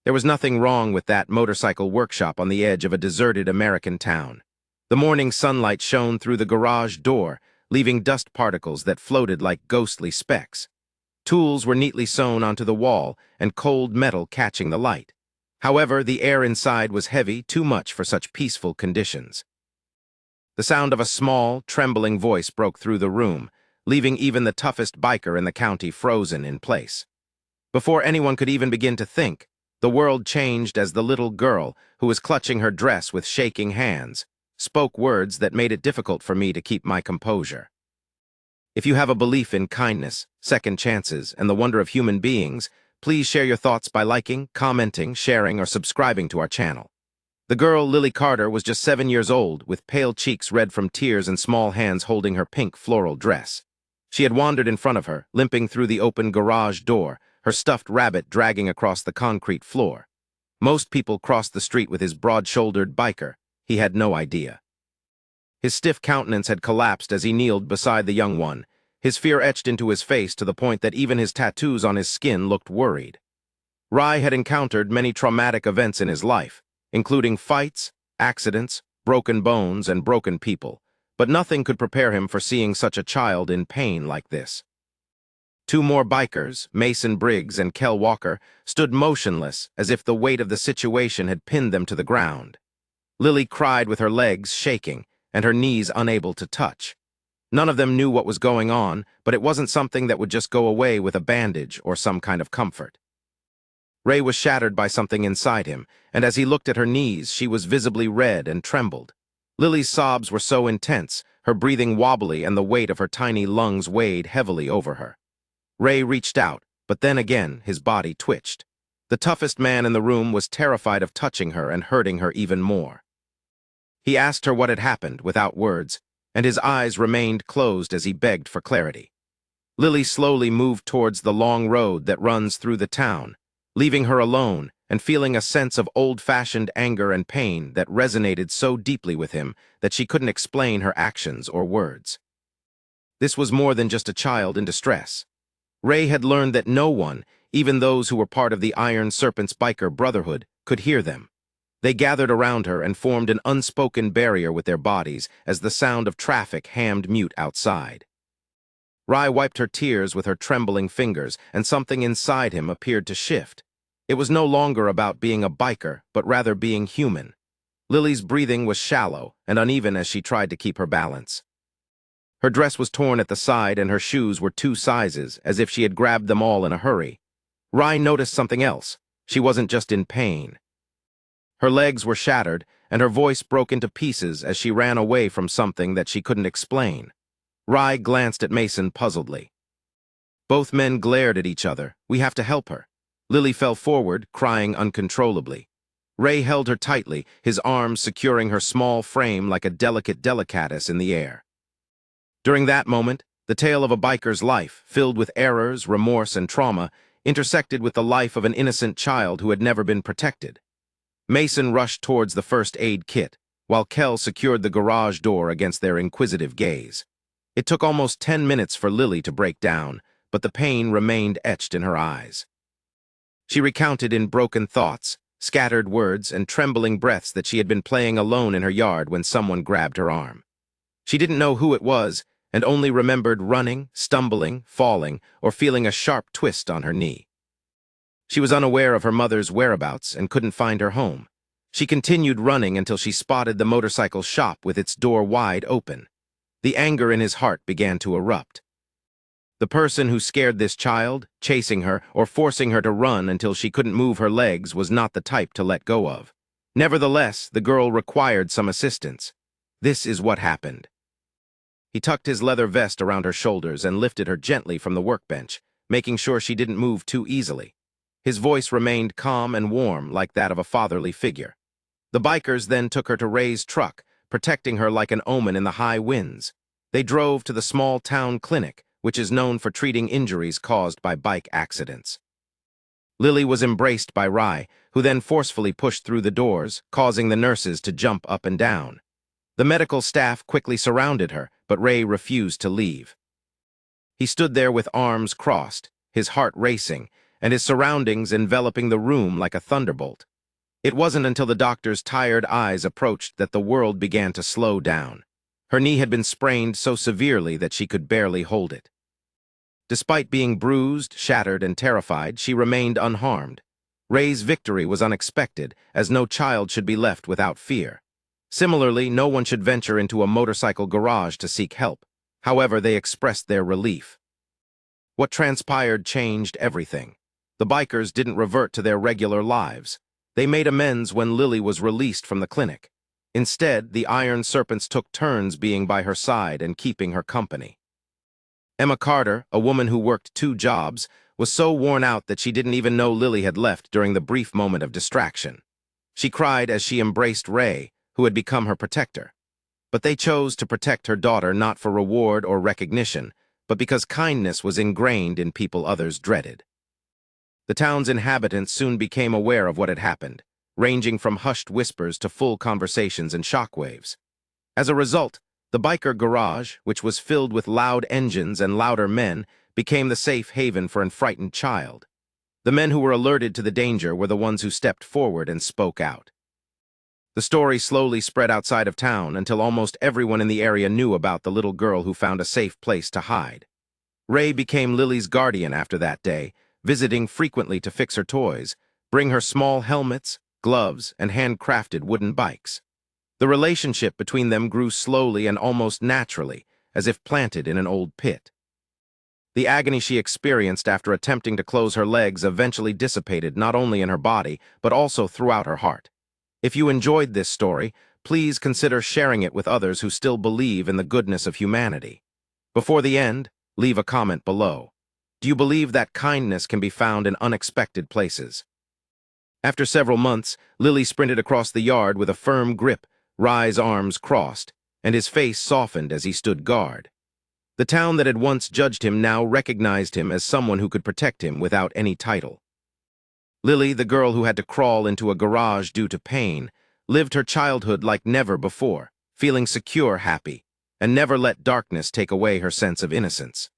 There was nothing wrong with that motorcycle workshop on the edge of a deserted American town. The morning sunlight shone through the garage door, leaving dust particles that floated like ghostly specks. Tools were neatly sewn onto the wall, and cold metal catching the light. However, the air inside was heavy, too much for such peaceful conditions. The sound of a small, trembling voice broke through the room, leaving even the toughest biker in the county frozen in place. Before anyone could even begin to think, the world changed as the little girl, who was clutching her dress with shaking hands, spoke words that made it difficult for me to keep my composure. If you have a belief in kindness, second chances, and the wonder of human beings, please share your thoughts by liking, commenting, sharing, or subscribing to our channel. The girl, Lily Carter, was just 7 years old, with pale cheeks red from tears and small hands holding her pink floral dress. She had wandered in front of her, limping through the open garage door, her stuffed rabbit dragging across the concrete floor. Most people crossed the street with his broad-shouldered biker. He had no idea. His stiff countenance had collapsed as he kneeled beside the young one, his fear etched into his face to the point that even his tattoos on his skin looked worried. Rai had encountered many traumatic events in his life, including fights, accidents, broken bones, and broken people, but nothing could prepare him for seeing such a child in pain like this. Two more bikers, Mason Briggs and Kel Walker, stood motionless as if the weight of the situation had pinned them to the ground. Lily cried with her legs shaking and her knees unable to touch. None of them knew what was going on, but it wasn't something that would just go away with a bandage or some kind of comfort. Ray was shattered by something inside him, and as he looked at her knees, she was visibly red and trembled. Lily's sobs were so intense, her breathing wobbly, and the weight of her tiny lungs weighed heavily over her. Ray reached out, but then again his body twitched. The toughest man in the room was terrified of touching her and hurting her even more. He asked her what had happened without words, and his eyes remained closed as he begged for clarity. Lily slowly moved towards the long road that runs through the town, leaving her alone and feeling a sense of old-fashioned anger and pain that resonated so deeply with him that she couldn't explain her actions or words. This was more than just a child in distress. Ray had learned that no one, even those who were part of the Iron Serpent's biker brotherhood, could hear them. They gathered around her and formed an unspoken barrier with their bodies as the sound of traffic hammed mute outside. Rai wiped her tears with her trembling fingers, and something inside him appeared to shift. It was no longer about being a biker, but rather being human. Lily's breathing was shallow and uneven as she tried to keep her balance. Her dress was torn at the side and her shoes were 2 sizes, as if she had grabbed them all in a hurry. Rai noticed something else. She wasn't just in pain. Her legs were shattered, and her voice broke into pieces as she ran away from something that she couldn't explain. Rai glanced at Mason puzzledly. Both men glared at each other. "We have to help her." Lily fell forward, crying uncontrollably. Ray held her tightly, his arms securing her small frame like a delicate delicatess in the air. During that moment, the tale of a biker's life, filled with errors, remorse, and trauma, intersected with the life of an innocent child who had never been protected. Mason rushed towards the first aid kit, while Kel secured the garage door against their inquisitive gaze. It took almost 10 minutes for Lily to break down, but the pain remained etched in her eyes. She recounted in broken thoughts, scattered words, and trembling breaths that she had been playing alone in her yard when someone grabbed her arm. She didn't know who it was, and only remembered running, stumbling, falling, or feeling a sharp twist on her knee. She was unaware of her mother's whereabouts and couldn't find her home. She continued running until she spotted the motorcycle shop with its door wide open. The anger in his heart began to erupt. The person who scared this child, chasing her, or forcing her to run until she couldn't move her legs was not the type to let go of. Nevertheless, the girl required some assistance. This is what happened. He tucked his leather vest around her shoulders and lifted her gently from the workbench, making sure she didn't move too easily. His voice remained calm and warm, like that of a fatherly figure. The bikers then took her to Ray's truck, protecting her like an omen in the high winds. They drove to the small town clinic, which is known for treating injuries caused by bike accidents. Lily was embraced by Rai, who then forcefully pushed through the doors, causing the nurses to jump up and down. The medical staff quickly surrounded her, but Ray refused to leave. He stood there with arms crossed, his heart racing, and his surroundings enveloping the room like a thunderbolt. It wasn't until the doctor's tired eyes approached that the world began to slow down. Her knee had been sprained so severely that she could barely hold it. Despite being bruised, shattered, and terrified, she remained unharmed. Ray's victory was unexpected, as no child should be left without fear. Similarly, no one should venture into a motorcycle garage to seek help. However, they expressed their relief. What transpired changed everything. The bikers didn't revert to their regular lives. They made amends when Lily was released from the clinic. Instead, the Iron Serpents took turns being by her side and keeping her company. Emma Carter, a woman who worked 2 jobs, was so worn out that she didn't even know Lily had left during the brief moment of distraction. She cried as she embraced Ray, who had become her protector. But they chose to protect her daughter not for reward or recognition, but because kindness was ingrained in people others dreaded. The town's inhabitants soon became aware of what had happened, ranging from hushed whispers to full conversations and shockwaves. As a result, the biker garage, which was filled with loud engines and louder men, became the safe haven for a frightened child. The men who were alerted to the danger were the ones who stepped forward and spoke out. The story slowly spread outside of town until almost everyone in the area knew about the little girl who found a safe place to hide. Ray became Lily's guardian after that day, visiting frequently to fix her toys, bring her small helmets, gloves, and handcrafted wooden bikes. The relationship between them grew slowly and almost naturally, as if planted in an old pit. The agony she experienced after attempting to close her legs eventually dissipated not only in her body, but also throughout her heart. If you enjoyed this story, please consider sharing it with others who still believe in the goodness of humanity. Before the end, leave a comment below. Do you believe that kindness can be found in unexpected places? After several months, Lily sprinted across the yard with a firm grip, Rye's arms crossed, and his face softened as he stood guard. The town that had once judged him now recognized him as someone who could protect him without any title. Lily, the girl who had to crawl into a garage due to pain, lived her childhood like never before, feeling secure, happy, and never let darkness take away her sense of innocence.